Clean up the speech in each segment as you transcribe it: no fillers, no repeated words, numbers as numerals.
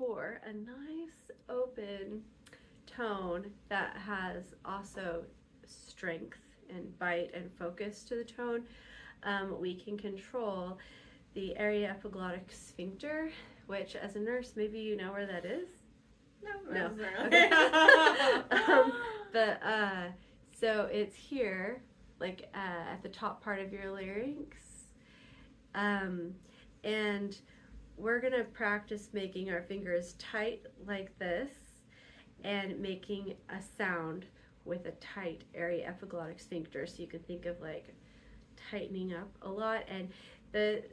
for a nice open tone that has also strength and bite and focus to the tone, we can control the aryepiglottic sphincter, which as a nurse, maybe you know where that is? No. Okay. So it's here, like at the top part of your larynx. And we're going to practice making our fingers tight like this and making a sound with a tight aryepiglottic sphincter. So you can think of like tightening up a lot. And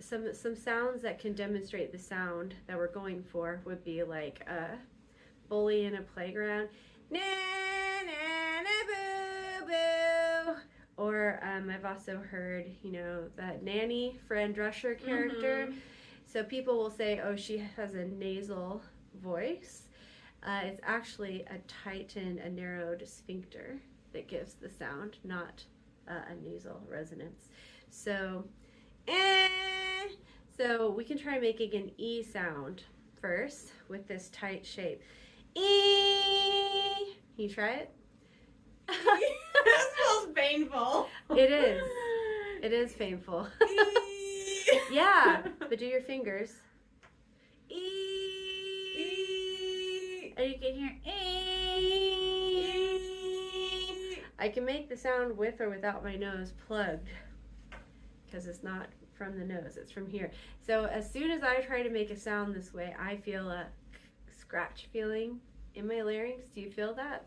some sounds that can demonstrate the sound that we're going for would be like a bully in a playground. Na, na, na, boo, boo. Or I've also heard, that Nanny, Fran Drescher character. So people will say, oh, she has a nasal voice. It's actually a tightened, a narrowed sphincter that gives the sound, not a nasal resonance. So, so we can try making an E sound first with this tight shape. E. Can you try it? That smells painful. It is. It is painful. Yeah, but do your fingers. E. And you can hear E. I can make the sound with or without my nose plugged because it's not from the nose, it's from here. So as soon as I try to make a sound this way, I feel a scratch feeling in my larynx. Do you feel that?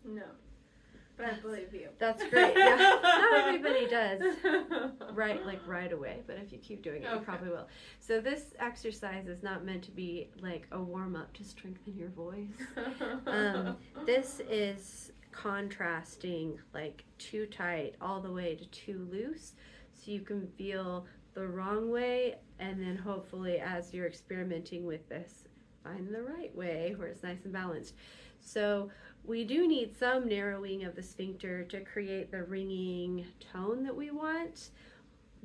No. But I believe you. That's great. Yeah. Not everybody does right away, but if you keep doing it, you probably will. So this exercise is not meant to be like a warm-up to strengthen your voice. This is contrasting like too tight all the way to too loose, so you can feel the wrong way, and then hopefully as you're experimenting with this, find the right way where it's nice and balanced. So we do need some narrowing of the sphincter to create the ringing tone that we want,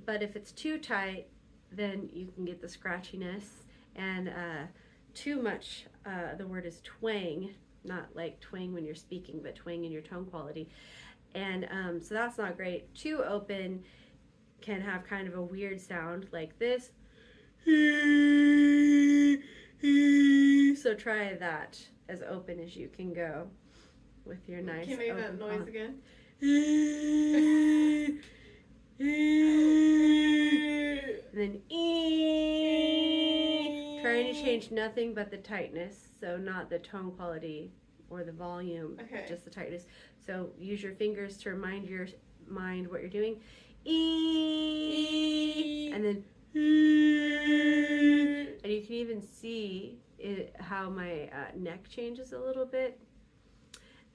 but if it's too tight, then you can get the scratchiness, and too much, the word is twang, not like twang when you're speaking, but twang in your tone quality, and so that's not great. Too open can have kind of a weird sound like this. So try that as open as you can go with your nice. Can you make that noise again? And then E. Trying to change nothing but the tightness, so not the tone quality or the volume, just the tightness. So use your fingers to remind your mind what you're doing. E. And then and you can even see how my neck changes a little bit.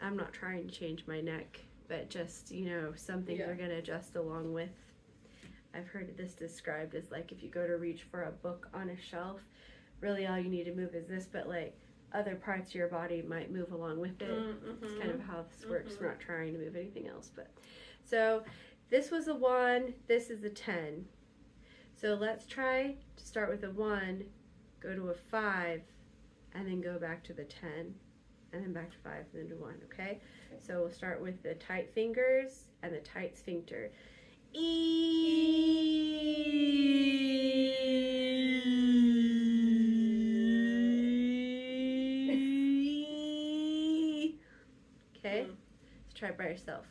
I'm not trying to change my neck, but just, some things are going to adjust along with. I've heard this described as like if you go to reach for a book on a shelf, really all you need to move is this, but like other parts of your body might move along with it. It's kind of how this works. We're not trying to move anything else. But so this was a 1, this is a 10. So let's try to start with a 1, go to a 5, and then go back to the 10, and then back to 5, and then to 1, okay? So we'll start with the tight fingers and the tight sphincter. E. Okay? Let's try it by yourself.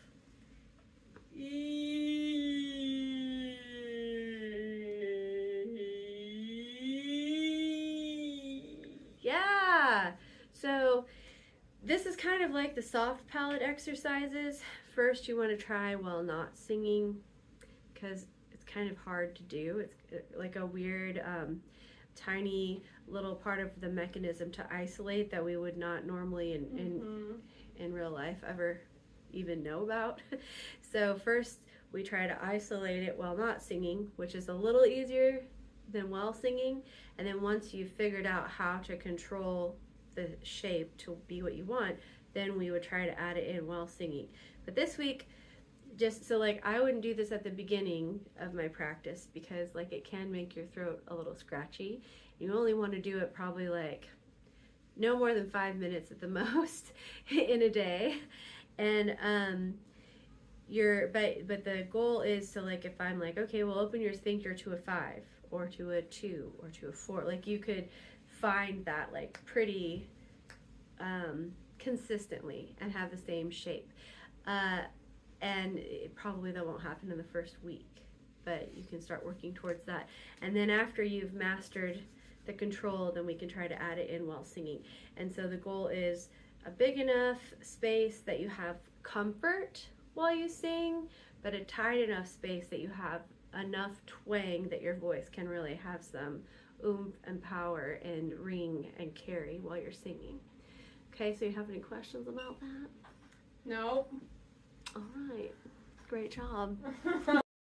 Yeah. So this is kind of like the soft palate exercises. First, you want to try while not singing, because it's kind of hard to do. It's like a weird, tiny little part of the mechanism to isolate that we would not normally in real life ever even know about. So first, we try to isolate it while not singing, which is a little easier than while singing. And then once you've figured out how to control the shape to be what you want, then we would try to add it in while singing. But this week, just so like I wouldn't do this at the beginning of my practice, because like it can make your throat a little scratchy. You only want to do it probably like no more than 5 minutes at the most in a day. And but the goal is to, like, if I'm like, okay, well, open your sphincter to a 5 or to a 2 or to a 4, like, you could find that, like, pretty consistently and have the same shape. And probably that won't happen in the first week, but you can start working towards that. And then after you've mastered the control, then we can try to add it in while singing. And so the goal is a big enough space that you have comfort while you sing, but a tight enough space that you have enough twang that your voice can really have some oomph and power and ring and carry while you're singing. Okay, so you have any questions about that? Nope. All right. Great job.